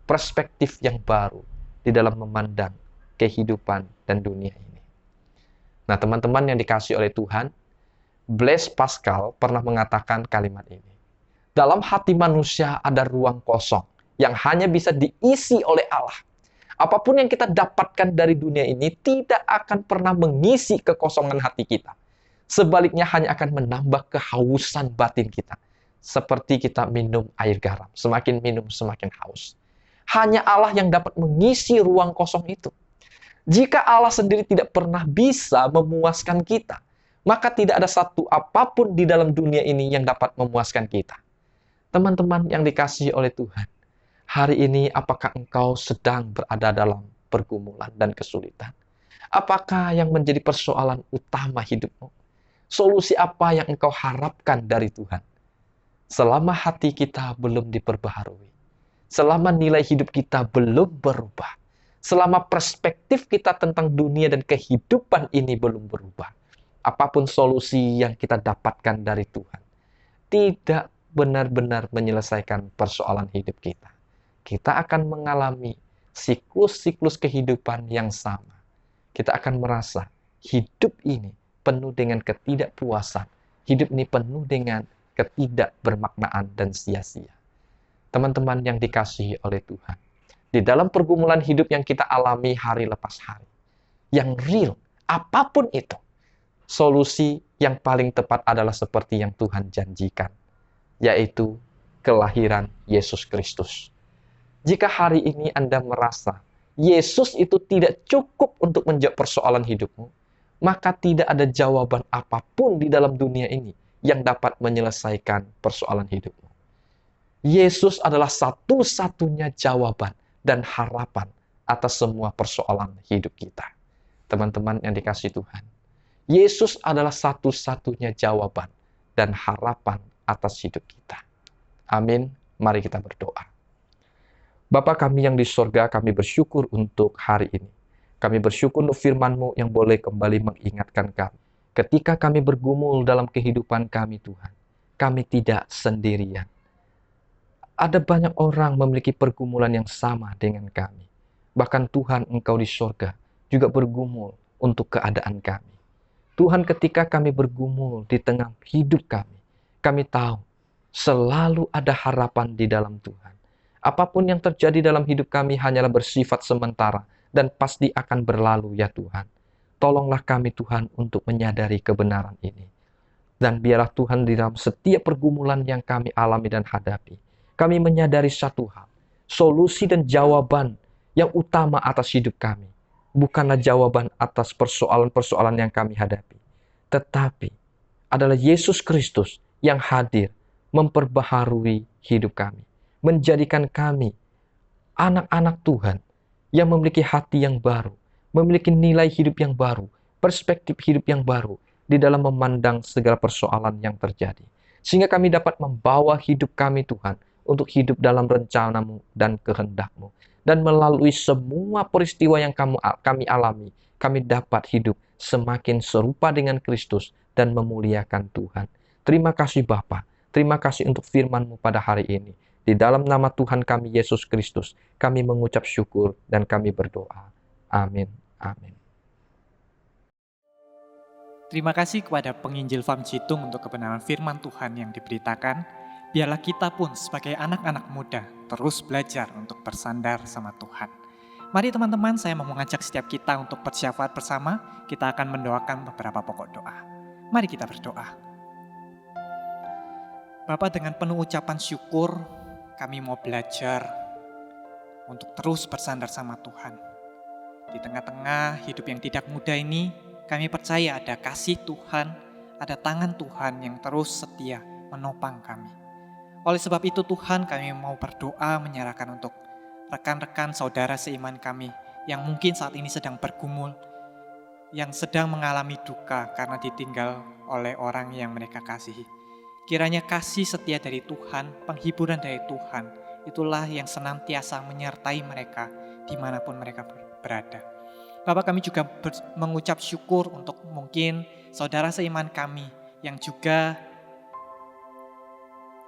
perspektif yang baru di dalam memandang kehidupan dan dunia ini. Nah, teman-teman yang dikasihi oleh Tuhan, Blaise Pascal pernah mengatakan kalimat ini. Dalam hati manusia ada ruang kosong yang hanya bisa diisi oleh Allah. Apapun yang kita dapatkan dari dunia ini tidak akan pernah mengisi kekosongan hati kita. Sebaliknya hanya akan menambah kehausan batin kita. Seperti kita minum air garam. Semakin minum, semakin haus. Hanya Allah yang dapat mengisi ruang kosong itu. Jika Allah sendiri tidak pernah bisa memuaskan kita, maka tidak ada satu apapun di dalam dunia ini yang dapat memuaskan kita. Teman-teman yang dikasihi oleh Tuhan, hari ini apakah engkau sedang berada dalam pergumulan dan kesulitan? Apakah yang menjadi persoalan utama hidupmu? Solusi apa yang engkau harapkan dari Tuhan? Selama hati kita belum diperbaharui, selama nilai hidup kita belum berubah, selama perspektif kita tentang dunia dan kehidupan ini belum berubah, apapun solusi yang kita dapatkan dari Tuhan tidak benar-benar menyelesaikan persoalan hidup kita. Kita akan mengalami siklus-siklus kehidupan yang sama. Kita akan merasa hidup ini penuh dengan ketidakpuasan. Hidup ini penuh dengan ketidakbermaknaan dan sia-sia. Teman-teman yang dikasihi oleh Tuhan, di dalam pergumulan hidup yang kita alami hari lepas hari, yang real, apapun itu, solusi yang paling tepat adalah seperti yang Tuhan janjikan, yaitu kelahiran Yesus Kristus. Jika hari ini Anda merasa Yesus itu tidak cukup untuk menjawab persoalan hidupmu, maka tidak ada jawaban apapun di dalam dunia ini yang dapat menyelesaikan persoalan hidupmu. Yesus adalah satu-satunya jawaban dan harapan atas semua persoalan hidup kita. Teman-teman yang dikasihi Tuhan, Yesus adalah satu-satunya jawaban dan harapan atas hidup kita. Amin. Mari kita berdoa. Bapa kami yang di sorga, kami bersyukur untuk hari ini. Kami bersyukur untuk firman-Mu yang boleh kembali mengingatkan kami. Ketika kami bergumul dalam kehidupan kami Tuhan, kami tidak sendirian. Ada banyak orang memiliki pergumulan yang sama dengan kami. Bahkan Tuhan Engkau di sorga juga bergumul untuk keadaan kami. Tuhan, ketika kami bergumul di tengah hidup kami tahu selalu ada harapan di dalam Tuhan. Apapun yang terjadi dalam hidup kami hanyalah bersifat sementara dan pasti akan berlalu ya Tuhan. Tolonglah kami Tuhan untuk menyadari kebenaran ini. Dan biarlah Tuhan di dalam setiap pergumulan yang kami alami dan hadapi, kami menyadari satu hal, solusi dan jawaban yang utama atas hidup kami bukanlah jawaban atas persoalan-persoalan yang kami hadapi, tetapi adalah Yesus Kristus yang hadir memperbaharui hidup kami, menjadikan kami anak-anak Tuhan yang memiliki hati yang baru, memiliki nilai hidup yang baru, perspektif hidup yang baru di dalam memandang segala persoalan yang terjadi. Sehingga kami dapat membawa hidup kami Tuhan untuk hidup dalam rencana-Mu dan kehendak-Mu. Dan melalui semua peristiwa yang kami alami, kami dapat hidup semakin serupa dengan Kristus dan memuliakan Tuhan. Terima kasih Bapa, terima kasih untuk firman-Mu pada hari ini. Di dalam nama Tuhan kami Yesus Kristus, kami mengucap syukur dan kami berdoa. Amin. Amin. Terima kasih kepada penginjil Fam Jitung untuk kebenaran firman Tuhan yang diberitakan. Biarlah kita pun sebagai anak-anak muda terus belajar untuk bersandar sama Tuhan. Mari teman-teman, saya mau mengajak setiap kita untuk bersyafaat bersama. Kita akan mendoakan beberapa pokok doa. Mari kita berdoa. Bapa, dengan penuh ucapan syukur, kami mau belajar untuk terus bersandar sama Tuhan. Di tengah-tengah hidup yang tidak mudah ini, kami percaya ada kasih Tuhan, ada tangan Tuhan yang terus setia menopang kami. Oleh sebab itu Tuhan, kami mau berdoa menyerahkan untuk rekan-rekan saudara seiman kami yang mungkin saat ini sedang bergumul, yang sedang mengalami duka karena ditinggal oleh orang yang mereka kasihi. Kiranya kasih setia dari Tuhan, penghiburan dari Tuhan, itulah yang senantiasa menyertai mereka dimanapun mereka berada. Bapak, kami juga mengucap syukur untuk mungkin saudara seiman kami yang juga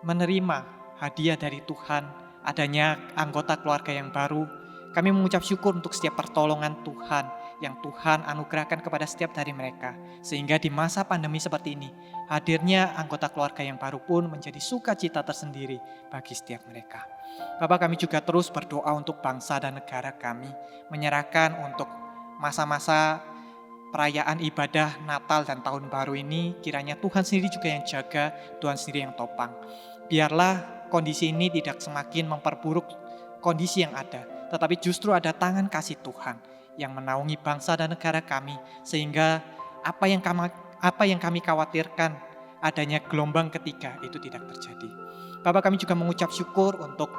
menerima hadiah dari Tuhan, adanya anggota keluarga yang baru. Kami mengucap syukur untuk setiap pertolongan Tuhan yang Tuhan anugerahkan kepada setiap dari mereka. Sehingga di masa pandemi seperti ini, hadirnya anggota keluarga yang baru pun menjadi sukacita tersendiri bagi setiap mereka. Bapak, kami juga terus berdoa untuk bangsa dan negara kami, menyerahkan untuk masa-masa perayaan ibadah Natal dan Tahun Baru ini, kiranya Tuhan sendiri juga yang jaga, Tuhan sendiri yang topang. Biarlah kondisi ini tidak semakin memperburuk kondisi yang ada, tetapi justru ada tangan kasih Tuhan yang menaungi bangsa dan negara kami, sehingga apa yang kami khawatirkan adanya gelombang ketiga itu tidak terjadi. Bapak, kami juga mengucap syukur untuk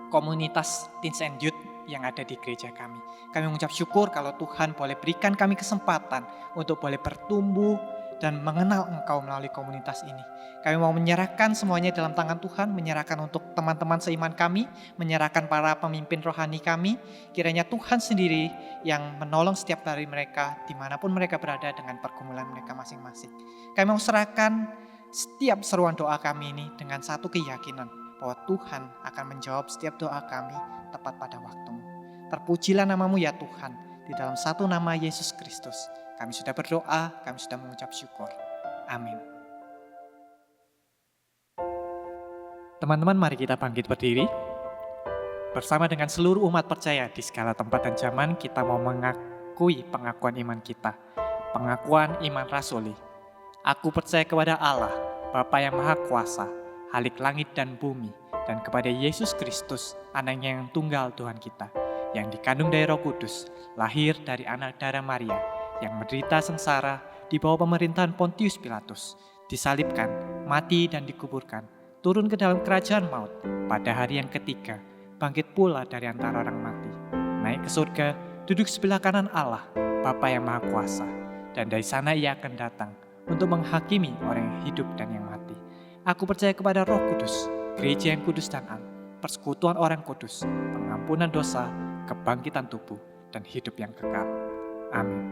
komunitas Teens and Youth yang ada di gereja kami. Kami mengucap syukur kalau Tuhan boleh berikan kami kesempatan untuk boleh bertumbuh dan mengenal Engkau melalui komunitas ini. Kami mau menyerahkan semuanya dalam tangan Tuhan, menyerahkan untuk teman-teman seiman kami, menyerahkan para pemimpin rohani kami. Kiranya Tuhan sendiri yang menolong setiap dari mereka, dimanapun mereka berada dengan pergumulan mereka masing-masing. Kami mau serahkan setiap seruan doa kami ini dengan satu keyakinan, bahwa Tuhan akan menjawab setiap doa kami tepat pada waktumu. Terpujilah namamu ya Tuhan, di dalam satu nama Yesus Kristus. Kami sudah berdoa, kami sudah mengucap syukur. Amin. Teman-teman, mari kita bangkit berdiri. Bersama dengan seluruh umat percaya di segala tempat dan zaman, kita mau mengakui pengakuan iman kita. Pengakuan iman rasuli. Aku percaya kepada Allah, Bapa yang Maha Kuasa, Halik langit dan bumi, dan kepada Yesus Kristus, Anaknya yang tunggal Tuhan kita, yang dikandung dari Roh Kudus, lahir dari anak darah Maria, yang menderita sengsara di bawah pemerintahan Pontius Pilatus, disalibkan, mati dan dikuburkan, turun ke dalam kerajaan maut, pada hari yang ketiga, bangkit pula dari antara orang mati, naik ke surga, duduk sebelah kanan Allah, Bapa yang Maha Kuasa. Dan dari sana ia akan datang untuk menghakimi orang yang hidup dan yang mati. Aku percaya kepada Roh Kudus, gereja yang kudus dan am, persekutuan orang kudus, pengampunan dosa, kebangkitan tubuh, dan hidup yang kekal. Amin.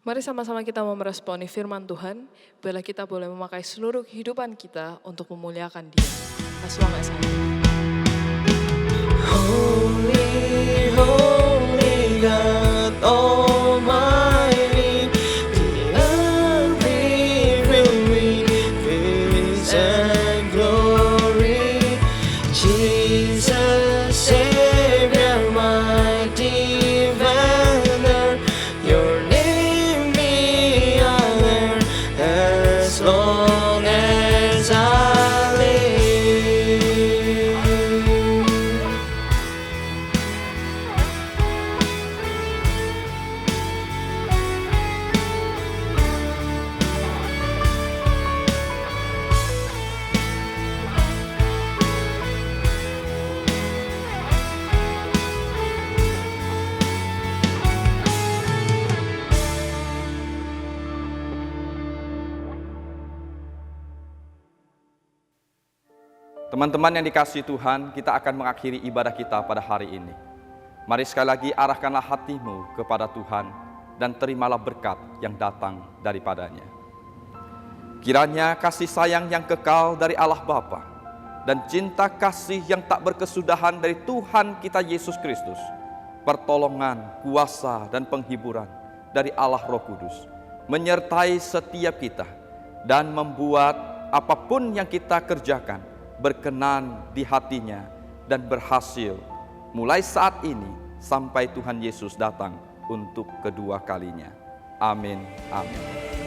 Mari sama-sama kita mau meresponi firman Tuhan, bila kita boleh memakai seluruh kehidupan kita untuk memuliakan Dia. As long as Holy, holy God Almighty, the earth filled with praise and glory. Jesus, Savior, my defender, your name be honored as long as I live. Teman-teman yang dikasihi Tuhan, kita akan mengakhiri ibadah kita pada hari ini. Mari sekali lagi arahkanlah hatimu kepada Tuhan dan terimalah berkat yang datang daripadanya. Kiranya kasih sayang yang kekal dari Allah Bapa dan cinta kasih yang tak berkesudahan dari Tuhan kita Yesus Kristus, pertolongan, kuasa, dan penghiburan dari Allah Roh Kudus menyertai setiap kita dan membuat apapun yang kita kerjakan berkenan di hatinya dan berhasil mulai saat ini sampai Tuhan Yesus datang untuk kedua kalinya. Amin. Amin.